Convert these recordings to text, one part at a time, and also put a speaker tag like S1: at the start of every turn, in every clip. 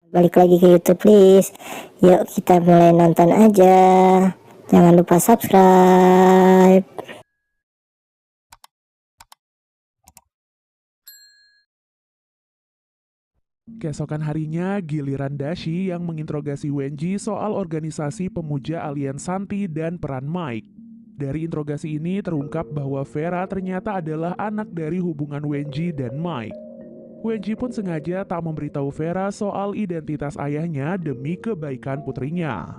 S1: Balik lagi ke YouTube please. Yuk kita mulai nonton aja. Jangan lupa subscribe.
S2: Keesokan harinya, giliran Dashi yang menginterogasi Wenji soal organisasi pemuja alien Santi dan peran Mike. Dari interogasi ini terungkap bahwa Vera ternyata adalah anak dari hubungan Wenji dan Mike. Wenji pun sengaja tak memberitahu Vera soal identitas ayahnya demi kebaikan putrinya.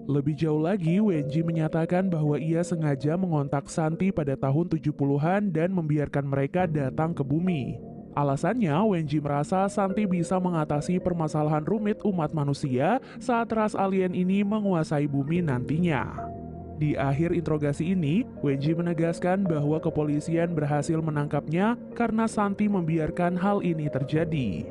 S2: Lebih jauh lagi, Wenji menyatakan bahwa ia sengaja mengontak Santi pada tahun 70-an dan membiarkan mereka datang ke bumi. Alasannya, Wenji merasa Santi bisa mengatasi permasalahan rumit umat manusia saat ras alien ini menguasai bumi nantinya. Di akhir interogasi ini, Wenji menegaskan bahwa kepolisian berhasil menangkapnya karena Santi membiarkan hal ini terjadi.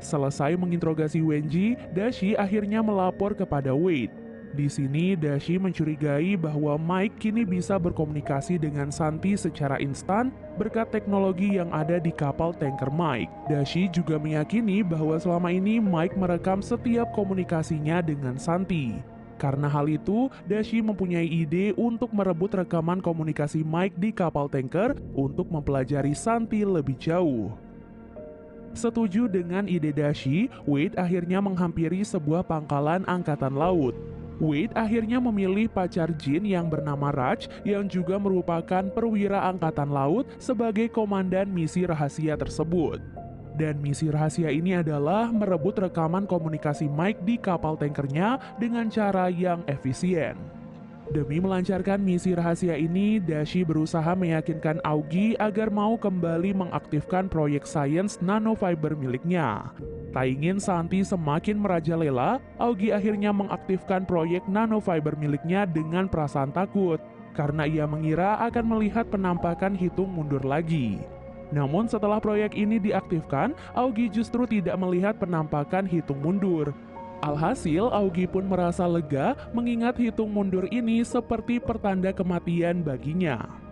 S2: Selesai menginterogasi Wenji, Dashi akhirnya melapor kepada Wade. Di sini, Dashi mencurigai bahwa Mike kini bisa berkomunikasi dengan Santi secara instan berkat teknologi yang ada di kapal tanker Mike. Dashi juga meyakini bahwa selama ini Mike merekam setiap komunikasinya dengan Santi. Karena hal itu, Dashi mempunyai ide untuk merebut rekaman komunikasi Mike di kapal tanker untuk mempelajari Santi lebih jauh. Setuju dengan ide Dashi, Wade akhirnya menghampiri sebuah pangkalan angkatan laut. Wade akhirnya memilih pacar Jin yang bernama Raj yang juga merupakan perwira angkatan laut sebagai komandan misi rahasia tersebut. Dan misi rahasia ini adalah merebut rekaman komunikasi Mike di kapal tankernya dengan cara yang efisien. Demi melancarkan misi rahasia ini, Dashi berusaha meyakinkan Aogi agar mau kembali mengaktifkan proyek sains nanofiber miliknya. Tak ingin Santi semakin merajalela, Aogi akhirnya mengaktifkan proyek nanofiber miliknya dengan perasaan takut, karena ia mengira akan melihat penampakan hitung mundur lagi. Namun setelah proyek ini diaktifkan, Aogi justru tidak melihat penampakan hitung mundur. Alhasil, Aogi pun merasa lega mengingat hitung mundur ini seperti pertanda kematian baginya.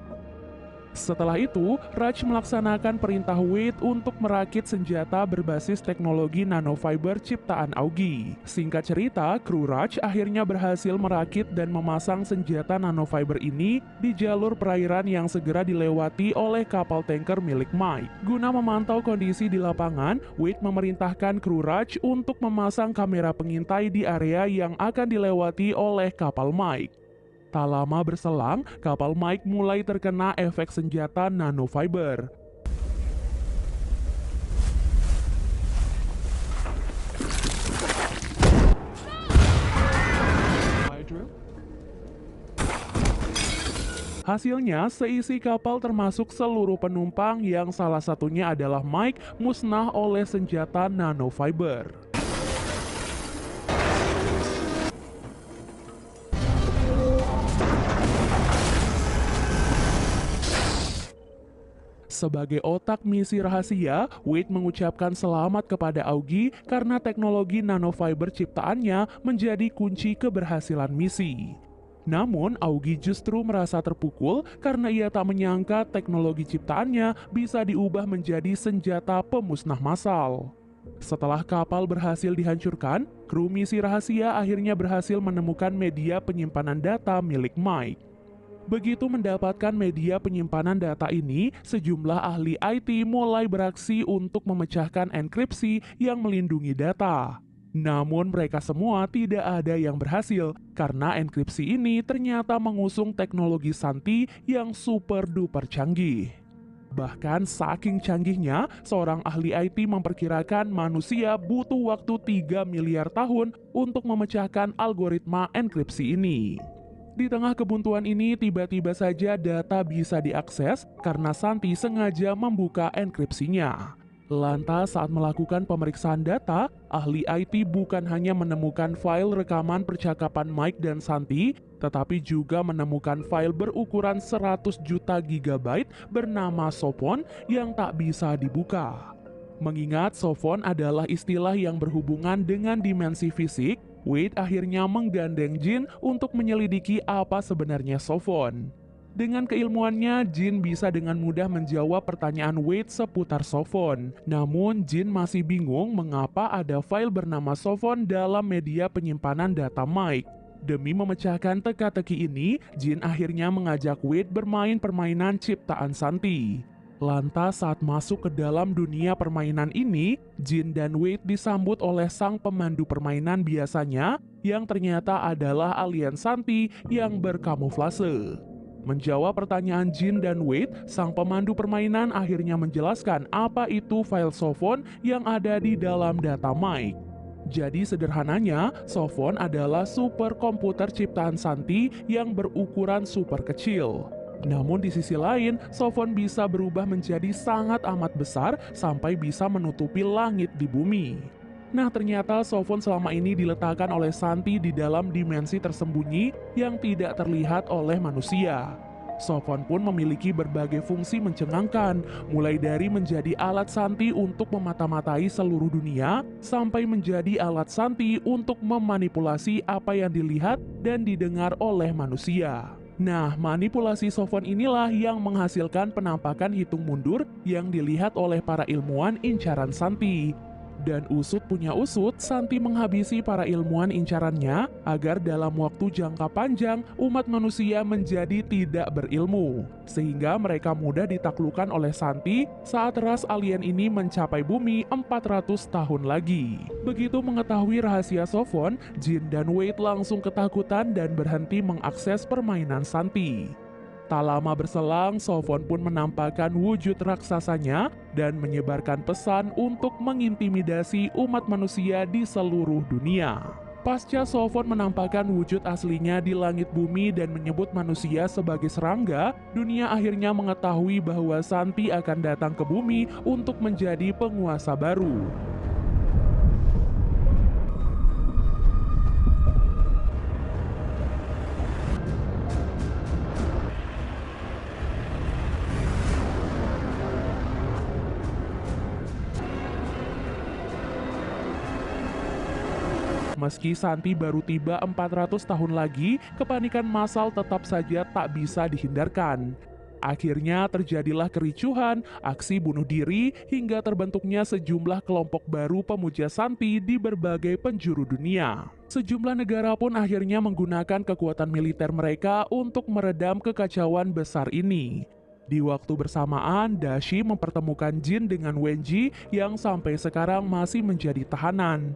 S2: Setelah itu, Raj melaksanakan perintah Wade untuk merakit senjata berbasis teknologi nanofiber ciptaan Aogi. Singkat cerita, kru Raj akhirnya berhasil merakit dan memasang senjata nanofiber ini di jalur perairan yang segera dilewati oleh kapal tanker milik Mike. Guna memantau kondisi di lapangan, Wade memerintahkan kru Raj untuk memasang kamera pengintai di area yang akan dilewati oleh kapal Mike. Tak lama berselang, kapal Mike mulai terkena efek senjata nanofiber. Hasilnya, seisi kapal termasuk seluruh penumpang yang salah satunya adalah Mike musnah oleh senjata nanofiber. Sebagai otak misi rahasia, Wade mengucapkan selamat kepada Aogi karena teknologi nanofiber ciptaannya menjadi kunci keberhasilan misi. Namun, Aogi justru merasa terpukul karena ia tak menyangka teknologi ciptaannya bisa diubah menjadi senjata pemusnah massal. Setelah kapal berhasil dihancurkan, kru misi rahasia akhirnya berhasil menemukan media penyimpanan data milik Mike. Begitu mendapatkan media penyimpanan data ini, sejumlah ahli IT mulai beraksi untuk memecahkan enkripsi yang melindungi data. Namun mereka semua tidak ada yang berhasil karena enkripsi ini ternyata mengusung teknologi Santi yang super duper canggih. Bahkan saking canggihnya, seorang ahli IT memperkirakan manusia butuh waktu 3 miliar tahun untuk memecahkan algoritma enkripsi ini. Di tengah kebuntuan ini, tiba-tiba saja data bisa diakses karena Santi sengaja membuka enkripsinya. Lantas saat melakukan pemeriksaan data, ahli IT bukan hanya menemukan file rekaman percakapan Mike dan Santi, tetapi juga menemukan file berukuran 100 juta gigabyte bernama Sophon yang tak bisa dibuka. Mengingat Sophon adalah istilah yang berhubungan dengan dimensi fisik, Wade akhirnya menggandeng Jin untuk menyelidiki apa sebenarnya Sophon. Dengan keilmuannya, Jin bisa dengan mudah menjawab pertanyaan Wade seputar Sofon. Namun, Jin masih bingung mengapa ada file bernama Sofon dalam media penyimpanan data Mike. Demi memecahkan teka-teki ini, Jin akhirnya mengajak Wade bermain permainan ciptaan Santi. Lantas saat masuk ke dalam dunia permainan ini, Jin dan Wade disambut oleh sang pemandu permainan biasanya yang ternyata adalah alien Santi yang berkamuflase. Menjawab pertanyaan Jin dan Wade, sang pemandu permainan akhirnya menjelaskan apa itu file Sofon yang ada di dalam data Mike. Jadi sederhananya, Sofon adalah superkomputer ciptaan Santi yang berukuran super kecil. Namun di sisi lain, Sofon bisa berubah menjadi sangat amat besar sampai bisa menutupi langit di bumi. Nah, ternyata Sofon selama ini diletakkan oleh Santi di dalam dimensi tersembunyi yang tidak terlihat oleh manusia. Sofon pun memiliki berbagai fungsi mencengangkan, mulai dari menjadi alat Santi untuk memata-matai seluruh dunia, sampai menjadi alat Santi untuk memanipulasi apa yang dilihat dan didengar oleh manusia. Nah, manipulasi Sofon inilah yang menghasilkan penampakan hitung mundur yang dilihat oleh para ilmuwan incaran Santi. Dan usut punya usut, Santi menghabisi para ilmuwan incarannya agar dalam waktu jangka panjang umat manusia menjadi tidak berilmu, sehingga mereka mudah ditaklukkan oleh Santi saat ras alien ini mencapai bumi 400 tahun lagi. Begitu mengetahui rahasia Sofon, Jin dan Wade langsung ketakutan dan berhenti mengakses permainan Santi. Tak lama berselang, Sofon pun menampakkan wujud raksasanya dan menyebarkan pesan untuk mengintimidasi umat manusia di seluruh dunia. Pasca Sofon menampakkan wujud aslinya di langit bumi dan menyebut manusia sebagai serangga, dunia akhirnya mengetahui bahwa Santi akan datang ke bumi untuk menjadi penguasa baru. Meski Santi baru tiba 400 tahun lagi, kepanikan massal tetap saja tak bisa dihindarkan. Akhirnya terjadilah kericuhan, aksi bunuh diri, hingga terbentuknya sejumlah kelompok baru pemuja Santi di berbagai penjuru dunia. Sejumlah negara pun akhirnya menggunakan kekuatan militer mereka untuk meredam kekacauan besar ini. Di waktu bersamaan, Dashi mempertemukan Jin dengan Wenji yang sampai sekarang masih menjadi tahanan.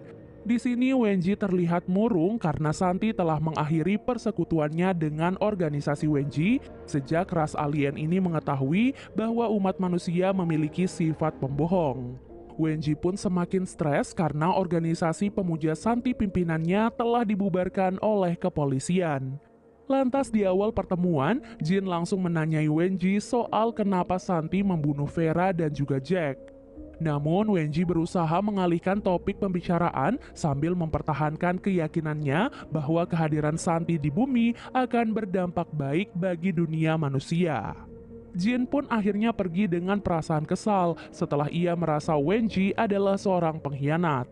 S2: Di sini Wenji terlihat murung karena Santi telah mengakhiri persekutuannya dengan organisasi Wenji sejak ras alien ini mengetahui bahwa umat manusia memiliki sifat pembohong. Wenji pun semakin stres karena organisasi pemuja Santi pimpinannya telah dibubarkan oleh kepolisian. Lantas di awal pertemuan, Jin langsung menanyai Wenji soal kenapa Santi membunuh Vera dan juga Jack. Namun Wenji berusaha mengalihkan topik pembicaraan sambil mempertahankan keyakinannya bahwa kehadiran Santi di bumi akan berdampak baik bagi dunia manusia. Jin pun akhirnya pergi dengan perasaan kesal setelah ia merasa Wenji adalah seorang pengkhianat.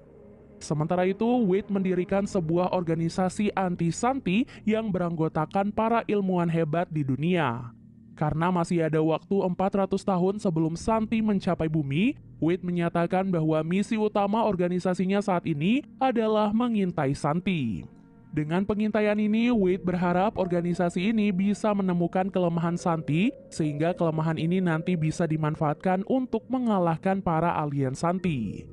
S2: Sementara itu, Wade mendirikan sebuah organisasi anti-Santi yang beranggotakan para ilmuwan hebat di dunia. Karena masih ada waktu 400 tahun sebelum Santi mencapai bumi, Wade menyatakan bahwa misi utama organisasinya saat ini adalah mengintai Santi. Dengan pengintaian ini, Wade berharap organisasi ini bisa menemukan kelemahan Santi, sehingga kelemahan ini nanti bisa dimanfaatkan untuk mengalahkan para alien Santi.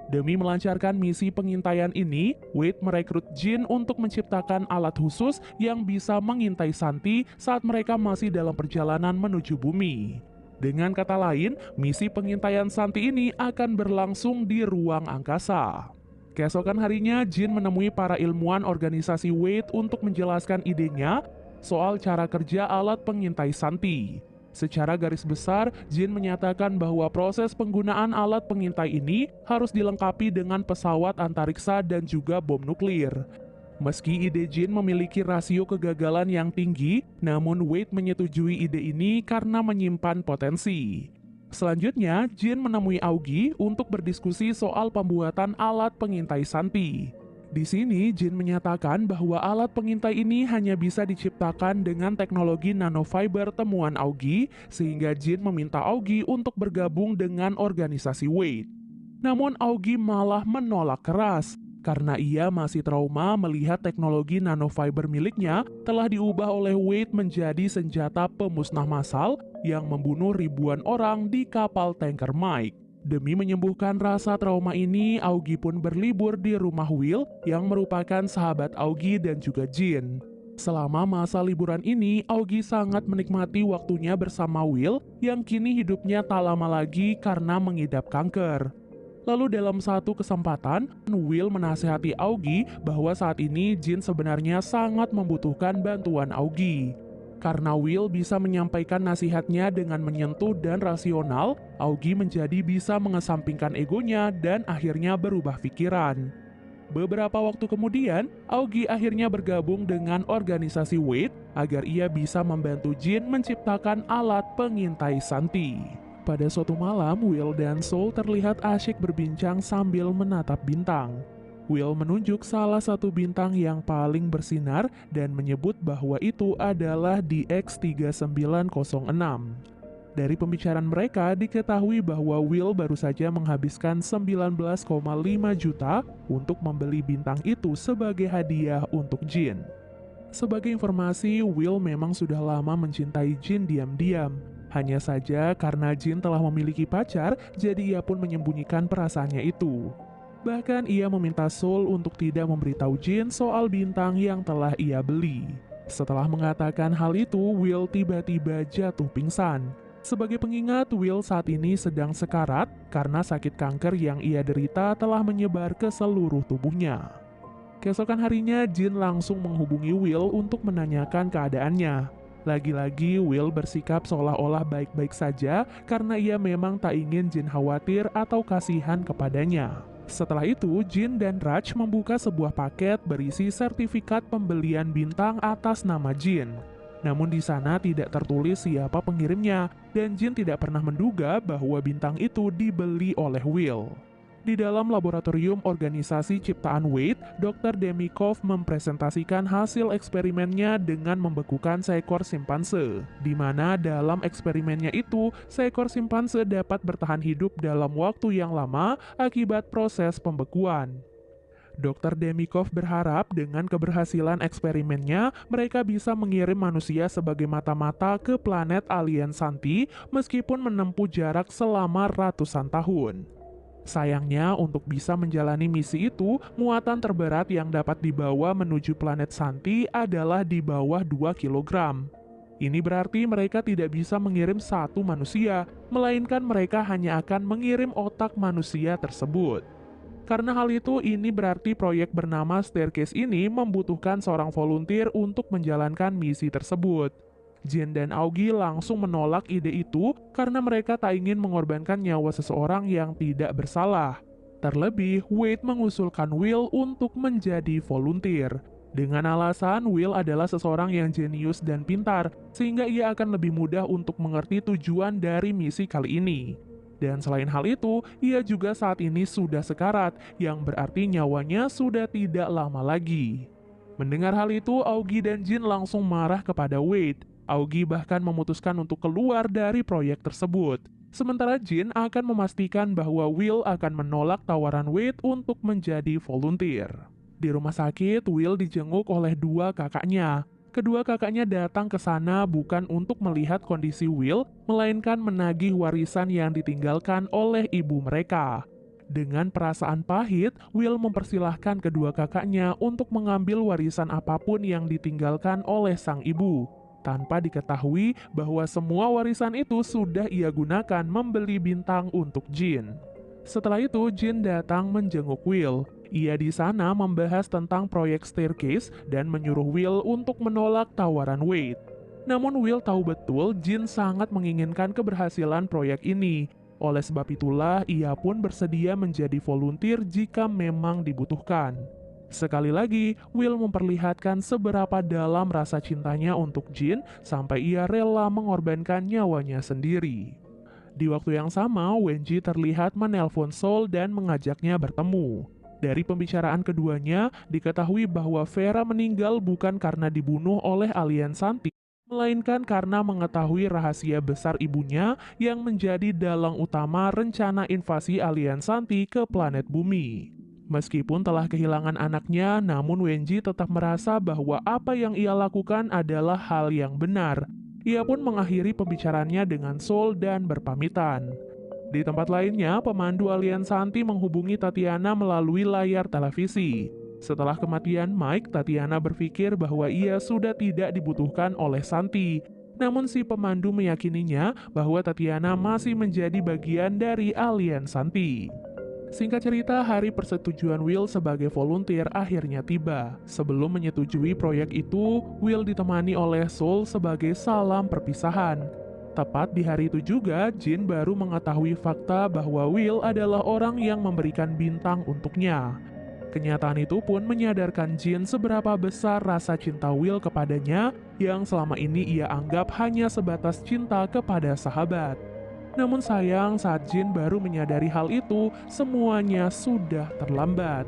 S2: Demi melancarkan misi pengintaian ini, Wade merekrut Jin untuk menciptakan alat khusus yang bisa mengintai Santi saat mereka masih dalam perjalanan menuju bumi. Dengan kata lain, misi pengintaian Santi ini akan berlangsung di ruang angkasa. Keesokan harinya, Jin menemui para ilmuwan organisasi Wade untuk menjelaskan idenya soal cara kerja alat pengintai Santi. Secara garis besar, Jin menyatakan bahwa proses penggunaan alat pengintai ini harus dilengkapi dengan pesawat antariksa dan juga bom nuklir. Meski ide Jin memiliki rasio kegagalan yang tinggi, namun Wade menyetujui ide ini karena menyimpan potensi. Selanjutnya, Jin menemui Augie untuk berdiskusi soal pembuatan alat pengintai Santi. Di sini, Jin menyatakan bahwa alat pengintai ini hanya bisa diciptakan dengan teknologi nanofiber temuan Aogi, sehingga Jin meminta Aogi untuk bergabung dengan organisasi Wade. Namun Aogi malah menolak keras, karena ia masih trauma melihat teknologi nanofiber miliknya telah diubah oleh Wade menjadi senjata pemusnah massal yang membunuh ribuan orang di kapal tanker Mike. Demi menyembuhkan rasa trauma ini, Aogi pun berlibur di rumah Will yang merupakan sahabat Aogi dan juga Jin. Selama masa liburan ini, Aogi sangat menikmati waktunya bersama Will yang kini hidupnya tak lama lagi karena mengidap kanker. Lalu dalam satu kesempatan, Will menasihati Aogi bahwa saat ini Jin sebenarnya sangat membutuhkan bantuan Aogi. Karena Will bisa menyampaikan nasihatnya dengan menyentuh dan rasional, Aogi menjadi bisa mengesampingkan egonya dan akhirnya berubah pikiran. Beberapa waktu kemudian, Aogi akhirnya bergabung dengan organisasi Wade agar ia bisa membantu Jin menciptakan alat pengintai Santi. Pada suatu malam, Will dan Soul terlihat asyik berbincang sambil menatap bintang. Will menunjuk salah satu bintang yang paling bersinar dan menyebut bahwa itu adalah DX3906. Dari pembicaraan mereka, diketahui bahwa Will baru saja menghabiskan 19,5 juta untuk membeli bintang itu sebagai hadiah untuk Jin. Sebagai informasi, Will memang sudah lama mencintai Jin diam-diam. Hanya saja karena Jin telah memiliki pacar, jadi ia pun menyembunyikan perasaannya itu. Bahkan ia meminta Soul untuk tidak memberitahu Jin soal bintang yang telah ia beli. Setelah mengatakan hal itu, Will tiba-tiba jatuh pingsan. Sebagai pengingat, Will saat ini sedang sekarat karena sakit kanker yang ia derita telah menyebar ke seluruh tubuhnya. Keesokan harinya, Jin langsung menghubungi Will untuk menanyakan keadaannya. Lagi-lagi Will bersikap seolah-olah baik-baik saja karena ia memang tak ingin Jin khawatir atau kasihan kepadanya. Setelah itu, Jin dan Raj membuka sebuah paket berisi sertifikat pembelian bintang atas nama Jin. Namun di sana tidak tertulis siapa pengirimnya, dan Jin tidak pernah menduga bahwa bintang itu dibeli oleh Will. Di dalam laboratorium organisasi ciptaan Wade, Dr. Demikov mempresentasikan hasil eksperimennya dengan membekukan seekor simpanse, di mana dalam eksperimennya itu, seekor simpanse dapat bertahan hidup dalam waktu yang lama akibat proses pembekuan. Dr. Demikov berharap dengan keberhasilan eksperimennya, mereka bisa mengirim manusia sebagai mata-mata ke planet alien Santi meskipun menempuh jarak selama ratusan tahun. Sayangnya, untuk bisa menjalani misi itu, muatan terberat yang dapat dibawa menuju planet Santi adalah di bawah 2 kg. Ini berarti mereka tidak bisa mengirim satu manusia, melainkan mereka hanya akan mengirim otak manusia tersebut. Karena hal itu, ini berarti proyek bernama Staircase ini membutuhkan seorang volunteer untuk menjalankan misi tersebut. Jin dan Aogi langsung menolak ide itu karena mereka tak ingin mengorbankan nyawa seseorang yang tidak bersalah. Terlebih, Wade mengusulkan Will untuk menjadi volunteer. Dengan alasan Will adalah seseorang yang jenius dan pintar, sehingga ia akan lebih mudah untuk mengerti tujuan dari misi kali ini. Dan selain hal itu, ia juga saat ini sudah sekarat, yang berarti nyawanya sudah tidak lama lagi. Mendengar hal itu, Aogi dan Jin langsung marah kepada Wade. Aogi bahkan memutuskan untuk keluar dari proyek tersebut. Sementara Jin akan memastikan bahwa Will akan menolak tawaran Wade untuk menjadi volunteer. Di rumah sakit, Will dijenguk oleh dua kakaknya. Kedua kakaknya datang ke sana bukan untuk melihat kondisi Will, melainkan menagih warisan yang ditinggalkan oleh ibu mereka. Dengan perasaan pahit, Will mempersilahkan kedua kakaknya untuk mengambil warisan apapun yang ditinggalkan oleh sang ibu, tanpa diketahui bahwa semua warisan itu sudah ia gunakan membeli bintang untuk Jin. Setelah itu, Jin datang menjenguk Will. Ia di sana membahas tentang proyek Staircase dan menyuruh Will untuk menolak tawaran Wade. Namun Will tahu betul Jin sangat menginginkan keberhasilan proyek ini. Oleh sebab itulah, ia pun bersedia menjadi volunteer jika memang dibutuhkan. Sekali lagi, Will memperlihatkan seberapa dalam rasa cintanya untuk Jin sampai ia rela mengorbankan nyawanya sendiri. Di waktu yang sama, Wenji terlihat menelpon Soul dan mengajaknya bertemu. Dari pembicaraan keduanya, diketahui bahwa Vera meninggal bukan karena dibunuh oleh alien Santi, melainkan karena mengetahui rahasia besar ibunya yang menjadi dalang utama rencana invasi alien Santi ke planet bumi. Meskipun telah kehilangan anaknya, namun Wenji tetap merasa bahwa apa yang ia lakukan adalah hal yang benar. Ia pun mengakhiri pembicaraannya dengan Soul dan berpamitan. Di tempat lainnya, pemandu alien Santi menghubungi Tatiana melalui layar televisi. Setelah kematian Mike, Tatiana berpikir bahwa ia sudah tidak dibutuhkan oleh Santi. Namun si pemandu meyakininya bahwa Tatiana masih menjadi bagian dari alien Santi. Singkat cerita, hari persetujuan Will sebagai volunteer akhirnya tiba. Sebelum menyetujui proyek itu, Will ditemani oleh Soul sebagai salam perpisahan. Tepat di hari itu juga, Jin baru mengetahui fakta bahwa Will adalah orang yang memberikan bintang untuknya. Kenyataan itu pun menyadarkan Jin seberapa besar rasa cinta Will kepadanya yang selama ini ia anggap hanya sebatas cinta kepada sahabat. Namun sayang, saat Jin baru menyadari hal itu, semuanya sudah terlambat.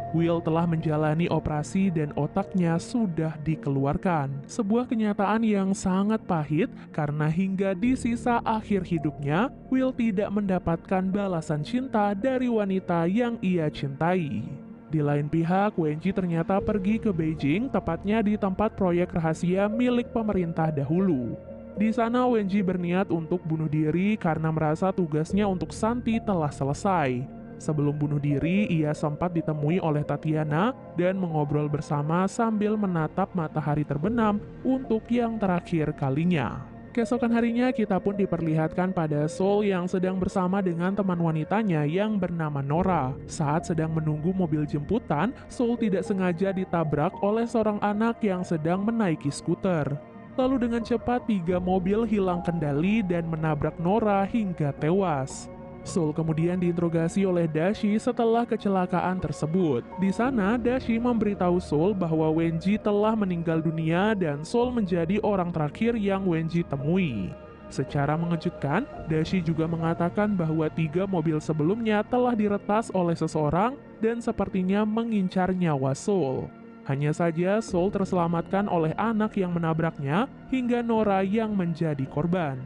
S2: Will telah menjalani operasi dan otaknya sudah dikeluarkan. Sebuah kenyataan yang sangat pahit karena hingga di sisa akhir hidupnya, Will tidak mendapatkan balasan cinta dari wanita yang ia cintai. Di lain pihak, Wenji ternyata pergi ke Beijing, tepatnya di tempat proyek rahasia milik pemerintah dahulu. Di sana Wenji berniat untuk bunuh diri karena merasa tugasnya untuk Santi telah selesai. Sebelum bunuh diri, ia sempat ditemui oleh Tatiana dan mengobrol bersama sambil menatap matahari terbenam untuk yang terakhir kalinya. Keesokan harinya kita pun diperlihatkan pada Soul yang sedang bersama dengan teman wanitanya yang bernama Nora. Saat sedang menunggu mobil jemputan, Soul tidak sengaja ditabrak oleh seorang anak yang sedang menaiki skuter. Lalu dengan cepat 3 mobil hilang kendali dan menabrak Nora hingga tewas. Soul kemudian diinterogasi oleh Dashi setelah kecelakaan tersebut. Di sana, Dashi memberitahu Soul bahwa Wenji telah meninggal dunia dan Soul menjadi orang terakhir yang Wenji temui. Secara mengejutkan, Dashi juga mengatakan bahwa 3 mobil sebelumnya telah diretas oleh seseorang dan sepertinya mengincar nyawa Soul. Hanya saja Soul terselamatkan oleh anak yang menabraknya hingga Nora yang menjadi korban.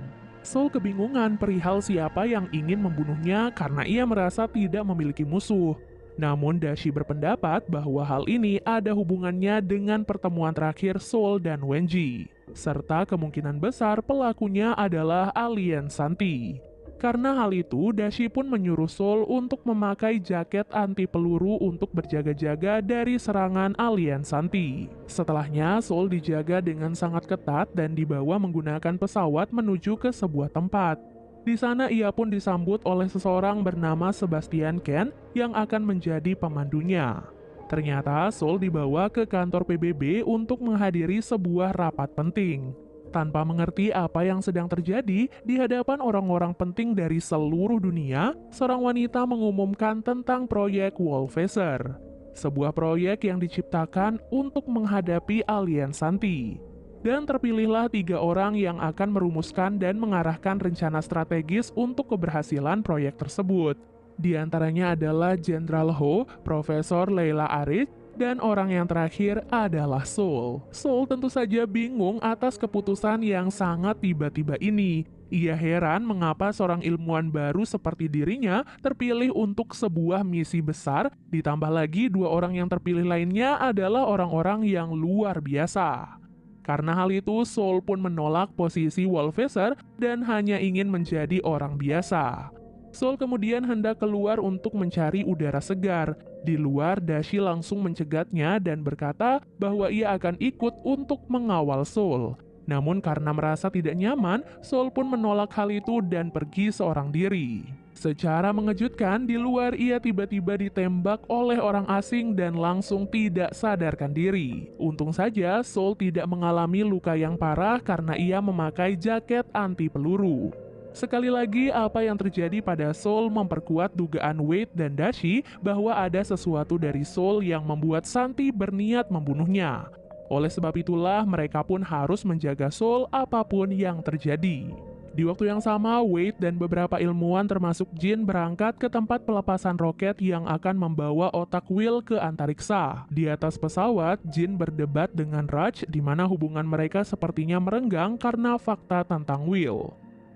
S2: Soul kebingungan perihal siapa yang ingin membunuhnya karena ia merasa tidak memiliki musuh. Namun Dashi berpendapat bahwa hal ini ada hubungannya dengan pertemuan terakhir Soul dan Wenji, serta kemungkinan besar pelakunya adalah alien Santi. Karena hal itu, Dashi pun menyuruh Soul untuk memakai jaket anti peluru untuk berjaga-jaga dari serangan alien Santi. Setelahnya, Soul dijaga dengan sangat ketat dan dibawa menggunakan pesawat menuju ke sebuah tempat. Di sana ia pun disambut oleh seseorang bernama Sebastian Ken yang akan menjadi pemandunya. Ternyata Soul dibawa ke kantor PBB untuk menghadiri sebuah rapat penting. Tanpa mengerti apa yang sedang terjadi, di hadapan orang-orang penting dari seluruh dunia, seorang wanita mengumumkan tentang proyek Wallphaser, sebuah proyek yang diciptakan untuk menghadapi alien Santi. Dan terpilihlah 3 orang yang akan merumuskan dan mengarahkan rencana strategis untuk keberhasilan proyek tersebut. Di antaranya adalah Jenderal Ho, Profesor Leila Arich, dan orang yang terakhir adalah Soul. Soul tentu saja bingung atas keputusan yang sangat tiba-tiba ini. Ia heran mengapa seorang ilmuwan baru seperti dirinya terpilih untuk sebuah misi besar, ditambah lagi 2 orang yang terpilih lainnya adalah orang-orang yang luar biasa. Karena hal itu, Soul pun menolak posisi Wallphaser dan hanya ingin menjadi orang biasa. Soul kemudian hendak keluar untuk mencari udara segar. Di luar, Dashi langsung mencegatnya dan berkata bahwa ia akan ikut untuk mengawal Soul. Namun karena merasa tidak nyaman, Soul pun menolak hal itu dan pergi seorang diri. Secara mengejutkan, di luar ia tiba-tiba ditembak oleh orang asing dan langsung tidak sadarkan diri. Untung saja Soul tidak mengalami luka yang parah karena ia memakai jaket anti peluru. Sekali lagi, apa yang terjadi pada Soul memperkuat dugaan Wade dan Dashi bahwa ada sesuatu dari Soul yang membuat Santi berniat membunuhnya. Oleh sebab itulah, mereka pun harus menjaga Soul apapun yang terjadi. Di waktu yang sama, Wade dan beberapa ilmuwan termasuk Jin berangkat ke tempat pelepasan roket yang akan membawa otak Will ke antariksa. Di atas pesawat, Jin berdebat dengan Raj di mana hubungan mereka sepertinya merenggang karena fakta tentang Will.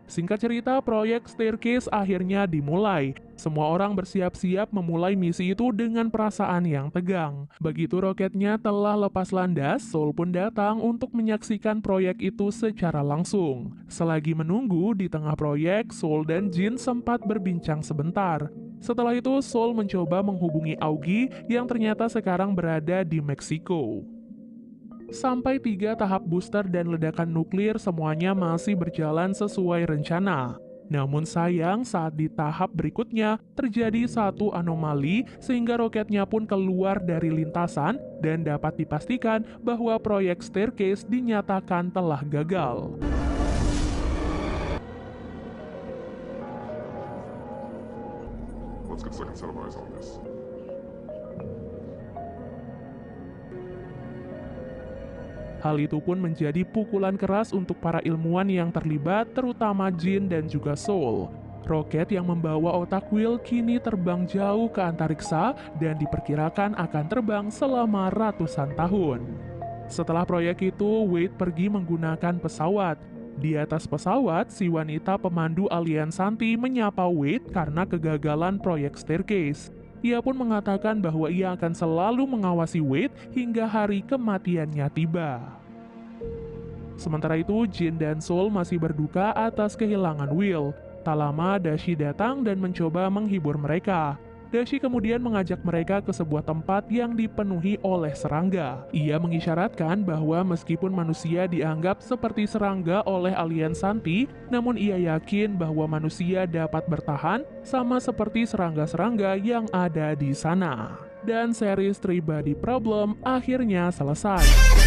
S2: Singkat cerita, proyek Staircase akhirnya dimulai. Semua orang bersiap-siap memulai misi itu dengan perasaan yang tegang. Begitu roketnya telah lepas landas, Soul pun datang untuk menyaksikan proyek itu secara langsung. Selagi menunggu di tengah proyek, Soul dan Jin sempat berbincang sebentar. Setelah itu, Soul mencoba menghubungi Augie yang ternyata sekarang berada di Meksiko. Sampai 3 tahap booster dan ledakan nuklir semuanya masih berjalan sesuai rencana. Namun sayang saat di tahap berikutnya terjadi satu anomali sehingga roketnya pun keluar dari lintasan dan dapat dipastikan bahwa proyek Staircase dinyatakan telah gagal.
S3: Let's get a second set of eyes on this.
S2: Hal itu pun menjadi pukulan keras untuk para ilmuwan yang terlibat, terutama Jin dan juga Soul. Roket yang membawa otak Will kini terbang jauh ke antariksa dan diperkirakan akan terbang selama ratusan tahun. Setelah proyek itu, Wade pergi menggunakan pesawat. Di atas pesawat, si wanita pemandu alien Santi menyapa Wade karena kegagalan proyek Staircase. Ia pun mengatakan bahwa ia akan selalu mengawasi Wade hingga hari kematiannya tiba. Sementara itu, Jin dan Soul masih berduka atas kehilangan Will. Tak lama, Dashi datang dan mencoba menghibur mereka. Dashi kemudian mengajak mereka ke sebuah tempat yang dipenuhi oleh serangga. Ia mengisyaratkan bahwa meskipun manusia dianggap seperti serangga oleh alien Santi, namun ia yakin bahwa manusia dapat bertahan sama seperti serangga-serangga yang ada di sana. Dan series Three Body Problem akhirnya selesai.